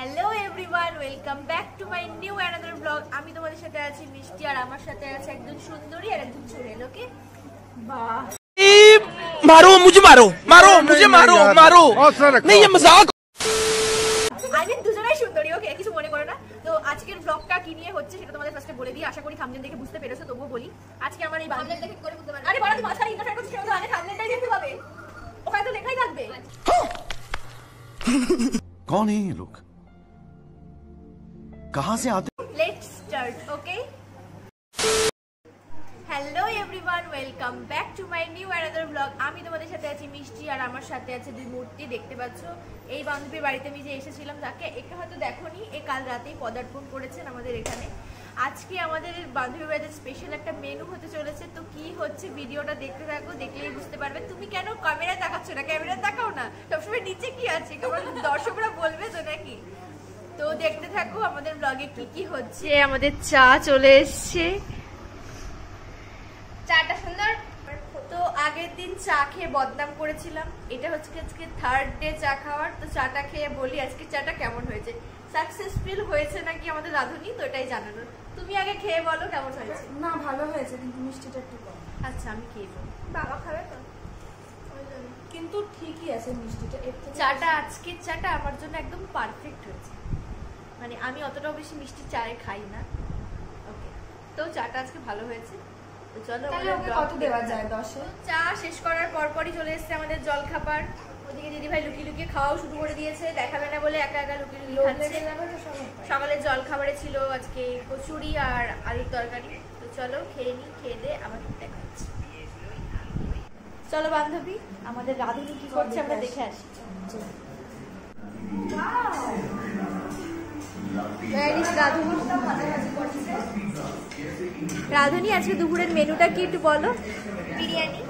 Hello everyone, welcome back to my new another blog. আমি তোমাদের সাথে আছি মিষ্টি, আর আমার সাথে আছে একজন সুন্দরী আর একজন চুড়েল। ওকে, বাহ, मारो मुझे, मारो मारो मुझे, मारो मारो नहीं, ये मजाक। আমি দুজনেই সুন্দরী। ওকে, কিছু মনে করো না। তো আজকের ব্লগটা কি নিয়ে হচ্ছে সেটা তোমাদের ফার্স্টে বলে দিই। আশা করি থাম্বনেল দেখে বুঝতে পেরেছো, তবুও বলি। আজকে আমার এই থাম্বনেল দেখে কি করে বুঝতে পারবে? আরে বড়, তুমি মাঝখানে ইন্টারফেয়ার করছো, সেটা তো আগে থাম্বনেলটাই দেখতে পাবে। ওখানে তো লেখাই থাকবে। कौन है ये लोग, कहां से आते? Let's start. Okay, hello everyone, welcome back to my new another blog. আমি তোমাদের সাথে আছি মিষ্টি, আর আমার সাথে আছে দুই মূর্তি। দেখতে পাচ্ছ এই বান্ধবীর বাড়িতে আমি যে এসেছিলাম, তাকে একে হয়তো দেখোনি, এ কাল রাতেই পদার্পণ করেছেন আমাদের এখানে। আজকে আমাদের বান্ধবীর বাড়িতে স্পেশাল একটা মেনু হতে চলেছে। তো কি হচ্ছে ভিডিওটা দেখতে থাকো, দেখলেই বুঝতে পারবে। তুমি কেন ক্যামেরায় তাকাচ্ছ না? ক্যামেরায় তাকাও না, সবসময় নিচে কি আছে, কারণ দর্শকরা বলবে তো নাকি। তো দেখতে থাকো আমাদের ব্লগে কি কি হচ্ছে। আমাদের চা চলে এসছে, চাটা সুন্দর। তো আগের দিন চা খেয়ে বদনাম করেছিলাম, এটা হচ্ছে আজকে থার্ড ডে চা খাওয়ার। তো চাটা খেয়ে বলি আজকে চাটা কেমন হয়েছে, সাকসেসফুল হয়েছে নাকি আমাদের রাধুনি, তো এটাই জানানোর। তুমি আগে খেয়ে বলো কেমন হয়েছে। না, ভালো হয়েছে, কিন্তু মিষ্টিটা একটু কম। আচ্ছা, আমি খেয়ে বলি। বাবা খাবে তো, কিন্তু ঠিকই আছে মিষ্টিটা। চাটা আজকের চাটা আমার জন্য একদম পারফেক্ট হয়েছে। মানে আমি অতটাও বেশি মিষ্টি চায়ে খাই না। ওকে, তো চাটা আজকে ভালো হয়েছে। তো চলো, কত দেওয়া যায়? 10? চা শেষ করার পরপরই চলে এসেছে আমাদের জল খাবার। ওদিকে দিদি ভাই লুকিয়ে লুকিয়ে খাওয়াও শুরু করে দিয়েছে, দেখাবে না বলে একা একা লুকিয়ে লুকিয়ে খাচ্ছে। সকালে জল খাবারে ছিল আজকে কচুরি আর আলুর তরকারি। তো চলো খেয়ে নি, খেয়ে দে আবার দেখা হচ্ছে। চলো বান্ধবী, আমাদের রাধুনি কি করছে আমরা দেখে আসি। রাধুনি, আজকে দুপুরের মেনুটা কি একটু বলো। বিরিয়ানি।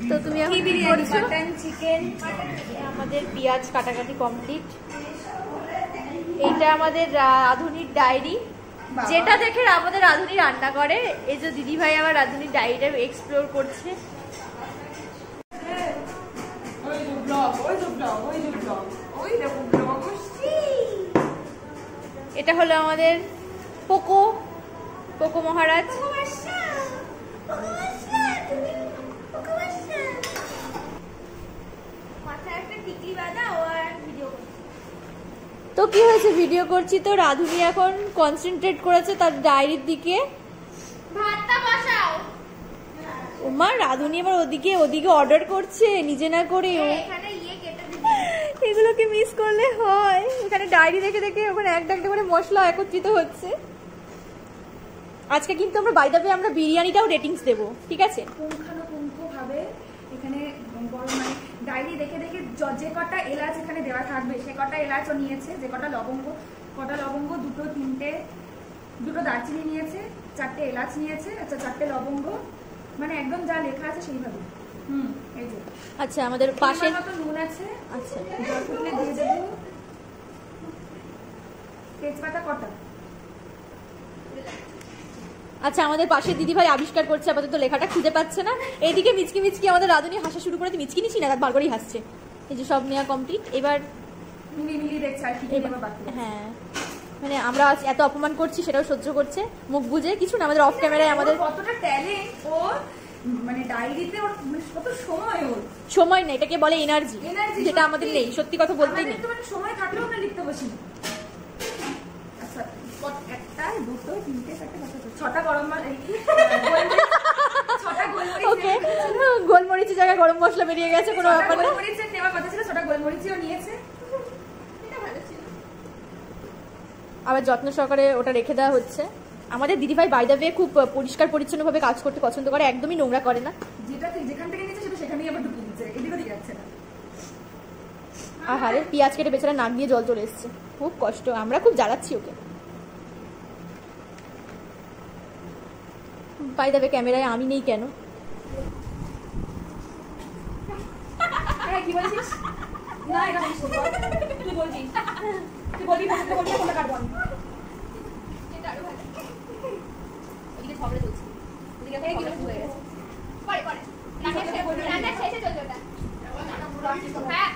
তো তুমি এখন কি করছো? Mutton, chicken. আমাদের পেঁয়াজ কাটাকাটি কমপ্লিট। এইটা আমাদের রাধুনির ডায়েরি, যেটা দেখে আমাদের রাধুনি রান্না করে। এই যে দিদি ভাই আমার রাধুনির ডায়েরিটা এক্সপ্লোর করছে। এটা হলো আমাদের পোকো মহারাজ। তো কি হয়েছে, ভিডিও করছি তো রাধুনি এখন কনসেন্ট্রেট করেছে তার ডায়েরির দিকে। ওমা, রাধুনি আবার ওদিকে অর্ডার করছে নিজে না করে। এগুলোকে মিস করলে হয়। এখানে ডায়েরি দেখে দেখে ওখানে একটা একটা করে মশলা একত্রিত হচ্ছে। আজকে কিন্তু আমরা বাই দ্য ওয়ে আমরা বিরিয়ানিটাও রেটিংস দেব, ঠিক আছে? পুঙ্খানুপুঙ্খভাবে এখানে মানে ডায়েরি দেখে দেখে যে কটা এলাচ এখানে দেওয়া থাকবে সে কটা এলাচও নিয়েছে, যে কটা লবঙ্গ, দুটো দারচিনি নিয়েছে, 4টে এলাচ নিয়েছে, আচ্ছা 4টে লবঙ্গ, মানে একদম যা লেখা আছে সেইভাবে। এই যে আচ্ছা, আমাদের পাশে মতো নুন আছে। আচ্ছা, জল ফুটলে দিয়ে দেবো। তেজপাতা কটা। আচ্ছা, আমাদের পাশে দিদি ভাই আবিষ্কার করছে, আপাতত লেখাটা খুঁজে পাচ্ছে না। এইদিকে মিচকি আমাদের রাধুনি হাসা শুরু করেছে। মিচকি নিছি না, বার করেই হাসছে। এই যে সব নেওয়া কমপ্লিট। এবার মিলি দেখছে আর কি দেবো বাকি। হ্যাঁ, মানে আমরা এত অপমান করছি সেটাও সহ্য করছে মুখ বুঝে। কিছু না, আমাদের অফ ক্যামেরায় আমাদের কতটা ট্যালেন্ট ওর, মানে ডায়েরিতে ওর কত সময় না, এটাকে বলে এনার্জি, যেটা আমাদের নেই। সত্যি কথা বলতেই নেই। মানে সময় থাকলেও আমরা লিখতে বসি। আচ্ছা, 1 2 3 4 6টা গরম গোলমরিচের জায়গায় গরম মশলা বেরিয়ে গেছে, কোনো ব্যাপার না। গোলমরিচের নেওয়ার কথা ছিল, 6টা গোলমরিচও নিয়েছে। এটা ভালো ছিল। আবার যত্ন সহকারে ওটা রেখে দেওয়া হচ্ছে। আমাদের দিদিভাই বাই দ্য ওয়ে খুব পরিষ্কার পরিচ্ছন্নভাবে কাজ করতে পছন্দ করে, একদমই নোংরা করে না। যেখান থেকে নিয়েছে সেটা সেখানেই আবার ঢুকিয়ে দিচ্ছে, এদিক ওদিক যাচ্ছে না। আহারে, পেঁয়াজ কেটে বেচারা নাক দিয়ে জল চলে এসছে, খুব কষ্ট। আমরা খুব জ্বালাচ্ছি ওকে। বাই দ্য ওয়ে ক্যামেরায় আমি নেই কেন? কি বলছিস? না, এটা তুই বলছিস, তুই বলবি কোনটা কাটবো আমি। এটা আরো ভালো। ওদিকে ঝগড়া চলছে, ওদিকে কি হয়ে গেছে। পরে রান্না শেষে চলবে ওটা। হ্যাঁ,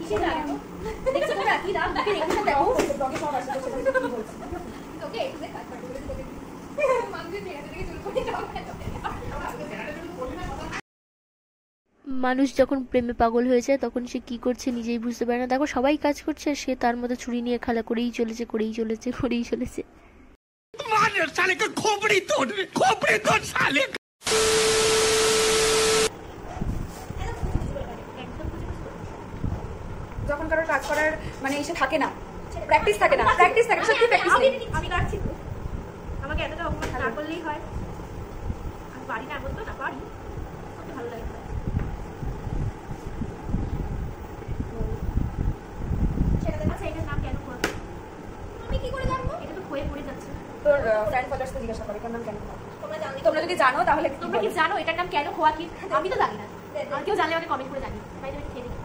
কিসের রাগ দেখছো তোমরা কি রাগ দেখে রেখে দেখো ব্লগে সব আসছে তো সেটা কি বলছি ওকে এখানে কাট কাট করে তোকে মানবে ফেরা থেকে চুল করে দাও মানুষ যখন প্রেমে পাগল হয়ে যায় তখন সে কি করছে নিজেই বুঝতে পারে না। দেখো সবাই কাজ করছে আর সে তার মতো ছুরি নিয়ে খেলা করেই চলেছে। साले का खोपड़ी तोड़ साले। যখন কারোর কাজ করার মানে এসে থাকে না, প্র্যাকটিস থাকে না, সত্যি প্র্যাকটিস নেই। আমি কাটছি তো, আমাকে এতটা অপমান না করলেই হয়। আমি পারি না বলতো না, পারি, কত ভালো লাগে। এটার নাম কেন খোয়া? আমি কি করে জানবো? এটা তো খয়ে পড়ে যাচ্ছে। তোর ফ্রেন্ড ফলোয়ার্স তো জিজ্ঞাসা করে এটার নাম কেন খোয়া। তোমরা যদি জানো তাহলে তোমরা কি জানো এটার নাম কেন খোয়া? কি আমি তো জানি না, আর কেউ জানলে আমাকে কমেন্ট করে জানিও। তাই তুমি খেয়ে দেখি।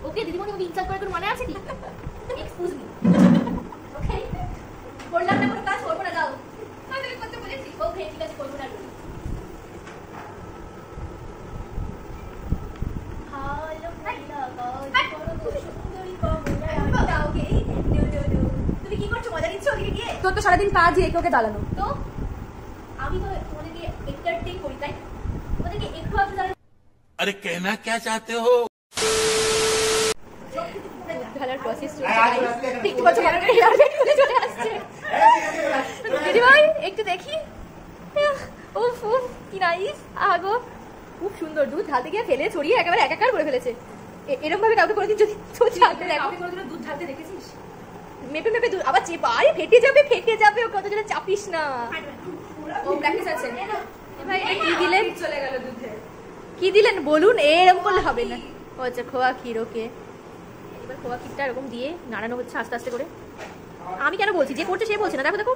ওকে দিদিমণি, ওকে ইনসাল্ট করে তোর মনে আছে কি? এক্সকিউজ মি, ওকে বললাম না কোনো কাজ করবো না, যাও। আমি করতে বলেছি। ওকে ঠিক আছে, করবো না। তুমি কি করছো? মজা নিচ্ছ ওদিকে গিয়ে? তোর তো সারাদিন কাজ একে ওকে দাঁড়ানো। তো আমি তো তোমাদেরকে এন্টারটেইন করি, তাই তোমাদেরকে একটু আধটু अरे कहना क्या चाहते हो? ঢালার প্রসেস চলছে। দেখতে পাচ্ছ মানুষের হেয়ার বেড খুলে চলে আসছে। দিদি ভাই একটু দেখি। উফ উফ কি নাইস, আগো খুব সুন্দর। দুধ ঢালতে গিয়ে ফেলে ছড়িয়ে একেবারে একাকার করে ফেলেছে। এরকম ভাবে কাউকে কোনোদিন যদি ঢালতে দেখো, কোনোদিন দুধ ঢালতে দেখেছিস? মেপে মেপে দুধ আবার চেপা, আরে ফেটে যাবে। ও কত জোরে চাপিস না। ও প্র্যাকটিস আছে। ভাই কি দিলেন? চলে গেল দুধে। কি দিলেন বলুন, এরকম করলে হবে না। ও আচ্ছা খোয়া ক্ষীর, ওকে। এবার খোয়া ক্ষীরটা এরকম দিয়ে নাড়ানো হচ্ছে আস্তে আস্তে করে। আমি কেন বলছি, যে করছে সে বলছে না। দেখো দেখো,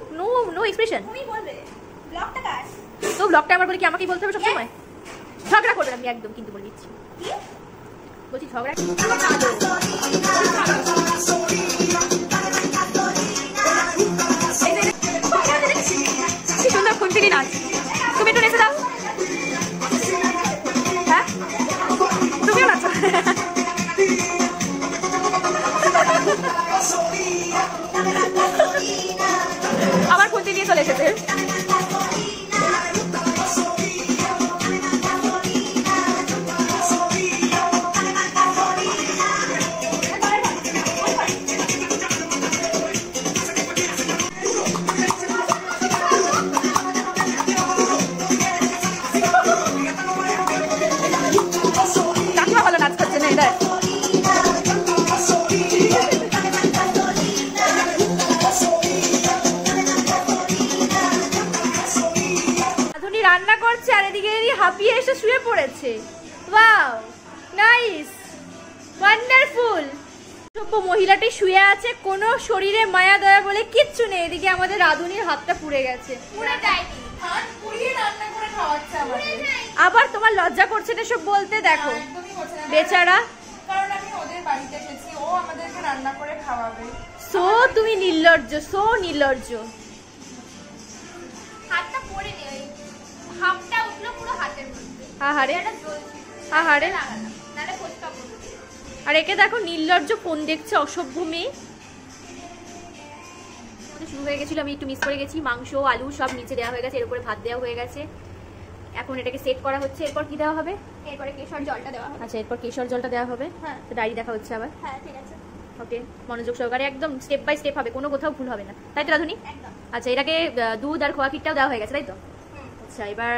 নো এক্সপ্রেশন। তুমি বলবে ব্লগটা কার? তো ব্লগটা আমার বলে কি আমাকেই বলতে হবে সবসময়? ঝগড়া করবেন আমি একদম, কিন্তু বলে দিচ্ছি বলছি ঝগড়া। কি সুন্দর খুনতিনি নাচ। তুমি একটু নেচে দাও। হ্যাঁ তুমিও নাচো। আবার খুন্তি নিয়ে চলে এসেছে। কাকিমা ভালো নাচ করছে না এটা। রান্না করছে আর এদিকে হাঁপিয়ে এসে শুয়ে পড়েছে। Wow nice, wonderful. সভ্য মহিলাটি শুয়ে আছে, কোনো শরীরে মায়া দয়া বলে কিচ্ছু নেই। এদিকে আমাদের রাধুনির হাতটা পুড়ে গেছে। আবার তোমার লজ্জা করছে না সব বলতে? দেখো বেচারা, কারণ আমি ওদের বাড়িতে এসেছি, ও আমাদেরকে রান্না করে খাওয়াবে। সো তুমি নির্লজ্জ, সো নির্লজ্জ। হাতটা পড়ে নে, ওই হাফটা উঠলো পুরো হাতের মধ্যে। আহারে এটা জ্বলছে, আহারে। নালে ফোসকা পড়বে। আর একে দেখো নির্লজ্জ, ফোন দেখছে, অসভ্য মেয়ে। শুরু হয়ে গেছিল, আমি একটু মিস করে গেছি। মাংস আলু সব নিচে দেওয়া হয়ে গেছে, এর উপরে ভাত দেওয়া হয়ে গেছে। এখন এটাকে সেট করা হচ্ছে। এরপর কি দেওয়া হবে? এরপরে কেশর জলটা দেওয়া হবে। আচ্ছা, এরপর কেশর জলটা দেওয়া হবে। হ্যাঁ। তো ডায়েরি দেখা হচ্ছে আবার। হ্যাঁ ঠিক আছে, ওকে, মনোযোগ সহকারে একদম স্টেপ বাই স্টেপ হবে, কোনো কোথাও ভুল হবে না, তাই তো রাধুনি? একদম। আচ্ছা, এটাকে দুধ আর খোয়া ক্ষীরটাও দেওয়া হয়ে গেছে, তাই তো? আচ্ছা, এবার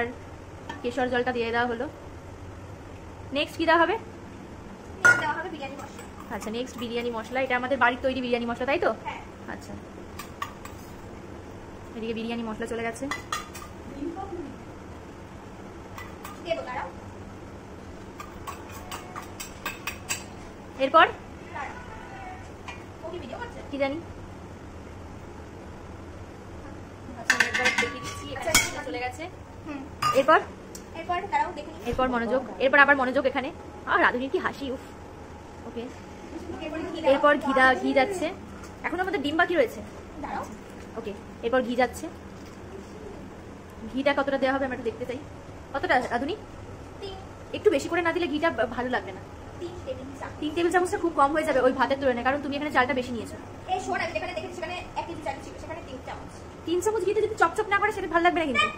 কেশর জলটা দিয়ে দেওয়া হলো। নেক্সট কি দেওয়া হবে? দেওয়া হবে বিরিয়ানি মশলা। আচ্ছা, নেক্সট বিরিয়ানি মশলা। এটা আমাদের বাড়ির তৈরি বিরিয়ানি মশলা, তাই তো? হ্যাঁ। আচ্ছা, এদিকে বিরিয়ানি মশলা চলে গেছে। দেবো দাঁড়াও। এরপর ও কি ভিডিও করছে? কি জানি। আচ্ছা, আমি একবার দেখিয়ে দিচ্ছি। এটা চলে গেছে। এরপর এরপর দাঁড়াও দেখে নিই। এরপর মনোযোগ, এরপর আবার মনোযোগ এখানে। আর রাধুনির কি হাসি, উফ। ওকে, এরপর ঘি যাচ্ছে। এখন আমাদের ডিম বাকি রয়েছে। দাঁড়াও। ওকে, এরপর ঘি যাচ্ছে। ঘিটা কতটা দেওয়া হবে আমরা একটু দেখতে চাই। কতটা রাধুনি? একটু বেশি করে না দিলে ঘিটা ভালো লাগবে না। 3 টেবিল চামচটা খুব কম হয়ে যাবে ওই ভাতের তুলনায়, কারণ তুমি এখানে চালটা বেশি নিয়েছো। এই শোন, আমি যেখানে দেখেছি সেখানে 1 কেজি চাল ছিল, সেখানে 3 চামচ। 3 চামচ ঘিতে যদি চপচপ না করে সেটা ভালো লাগবে না কিন্তু।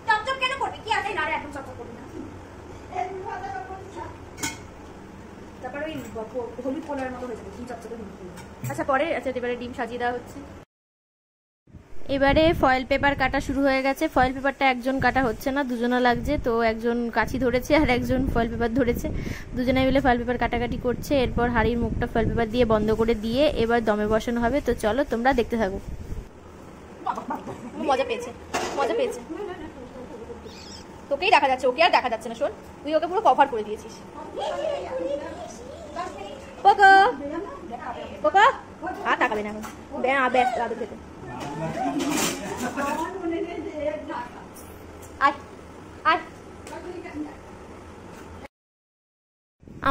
চপচপ কেন করবে? কি আছে? না রে, একদম চপচপ করবি না। তারপর ওই হলুদ পোলার মতো হয়ে যাবে, কি চপচপে হলুদ পোলার। আচ্ছা পরে, আচ্ছা এবারে ডিম সাজিয়ে দেওয়া হচ্ছে। এবারে ফয়েল পেপার কাটা শুরু হয়ে গেছে। ফয়েল পেপারটা একজন কাটা হচ্ছে না, দুজনা লাগছে। তো একজন কাঁচি ধরেছে আর একজন ফয়েল পেপার ধরেছে, দুজনে মিলে ফয়েল পেপার কাটাকাটি করছে। এরপর হাঁড়ির মুখটা ফয়েল পেপার দিয়ে বন্ধ করে দিয়ে এবার দমে বসানো হবে। তো চলো তোমরা দেখতে থাকো। মজা পেয়েছে, মজা পেয়েছে। তোকেই দেখা যাচ্ছে, ওকে আর দেখা যাচ্ছে না। শোন, তুই ওকে পুরো কভার করে দিয়েছিস। পোকো পোকো আর তাকাবে না এখন, ব্যাস রাধে খেতে।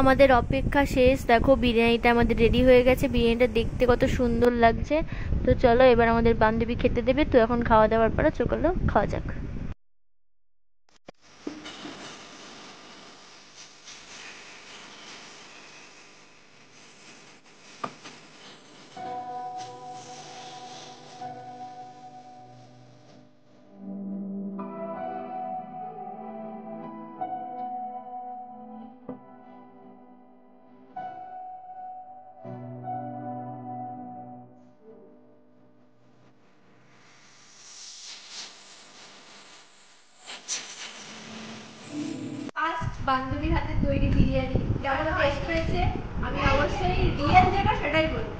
আমাদের অপেক্ষা শেষ। দেখো বিরিয়ানিটা আমাদের রেডি হয়ে গেছে। বিরিয়ানিটা দেখতে কত সুন্দর লাগছে। তো চলো এবার আমাদের বান্ধবী খেতে দেবে। তো এখন খাওয়া দাওয়ার পরে চলো খাওয়া যাক। বান্ধবীর হাতে তৈরি বিরিয়ানি কেমন টেস্ট হয়েছে আমি অবশ্যই রিয়েল যেটা সেটাই বলবো।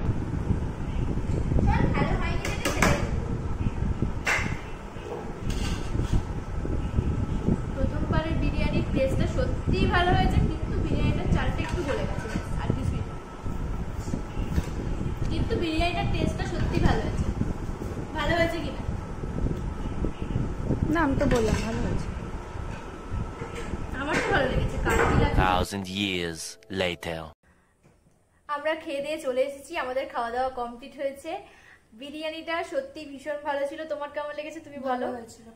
প্রথমবারের বিরিয়ানির টেস্টটা সত্যিই ভালো হয়েছে, কিন্তু বিরিয়ানিটার চালটা একটু গলে গেছে আর কিছুই না। কিন্তু বিরিয়ানিটার টেস্টটা সত্যি ভালো হয়েছে। ভালো হয়েছে কিনা? না আমি তো বললাম ভালো হয়েছে। আমার তো ভালো লেগেছে। 1,000 years later. আমরা খেয়ে দিয়ে চলে এসেছি, আমাদের খাওয়া দাওয়া কমপ্লিট হয়েছে। বিরিয়ানিটা সত্যি ভীষণ ভালো ছিল। তোমার কেমন লেগেছে তুমি বলো?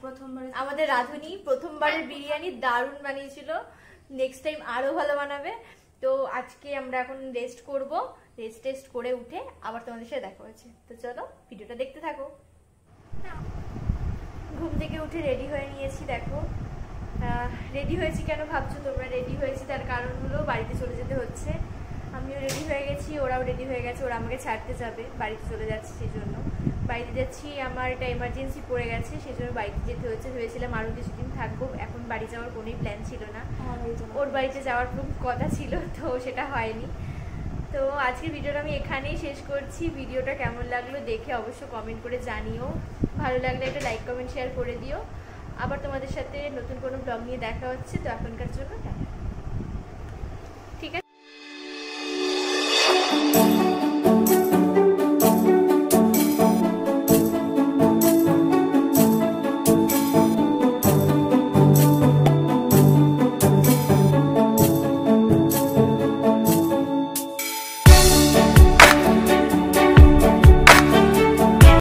প্রথমবার আমাদের রাধুনি প্রথমবারের বিরিয়ানি দারুণ বানিয়েছিল, নেক্সট টাইম আরো ভালো বানাবে। তো আজকে আমরা এখন রেস্ট করব, টেস্ট করে উঠে আবার তোমাদের সাথে দেখা হচ্ছে। তো চলো ভিডিওটা দেখতে থাকো। ঘুম থেকে উঠে রেডি হয়ে নিয়েছি। দেখো রেডি হয়েছি কেন ভাবছো তোমরা? রেডি হয়েছি তার কারণ হলো বাড়িতে চলে যেতে হচ্ছে। আমিও রেডি হয়ে গেছি, ওরাও রেডি হয়ে গেছে। ওরা আমাকে ছাড়তে যাবে, বাড়িতে চলে যাচ্ছে, সেই জন্য বাড়িতে যাচ্ছি। আমার একটা এমার্জেন্সি পড়ে গেছে, সেই জন্য বাড়িতে যেতে হচ্ছে। ভেবেছিলাম আরও কিছুদিন থাকবো, এখন বাড়ি যাওয়ার কোনোই প্ল্যান ছিল না। ওর বাড়িতে যাওয়ার খুব কথা ছিল, তো সেটা হয়নি। তো আজকের ভিডিওটা আমি এখানেই শেষ করছি। ভিডিওটা কেমন লাগলো দেখে অবশ্যই কমেন্ট করে জানিও। ভালো লাগলে একটা লাইক কমেন্ট শেয়ার করে দিও। আবার তোমাদের সাথে নতুন কোনো ব্লগ নিয়ে দেখা হচ্ছে। তো এখনকার জন্য